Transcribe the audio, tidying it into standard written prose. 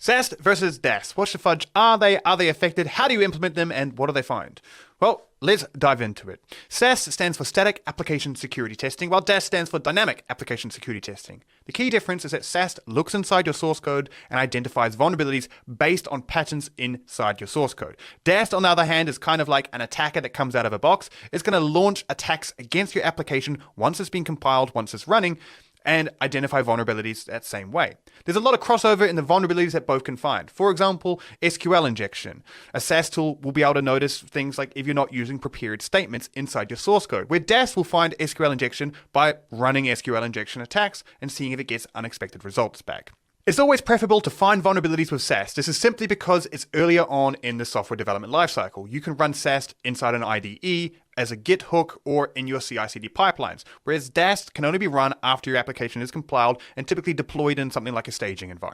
SAST versus DAST. What the fudge are they? Are they affected? How do you implement them? And what do they find? Well, let's dive into it. SAST stands for Static Application Security Testing, while DAST stands for Dynamic Application Security Testing. The key difference is that SAST looks inside your source code and identifies vulnerabilities based on patterns inside your source code. DAST, on the other hand, is kind of like an attacker that comes out of a box. It's going to launch attacks against your application once it's been compiled, once it's running, and identify vulnerabilities that same way. There's a lot of crossover in the vulnerabilities that both can find. For example, SQL injection. A SAST tool will be able to notice things like if you're not using prepared statements inside your source code, where DAST will find SQL injection by running SQL injection attacks and seeing if it gets unexpected results back. It's always preferable to find vulnerabilities with SAST. This is simply because it's earlier on in the software development lifecycle. You can run SAST inside an IDE, as a Git hook, or in your CI/CD pipelines, whereas DAST can only be run after your application is compiled and typically deployed in something like a staging environment.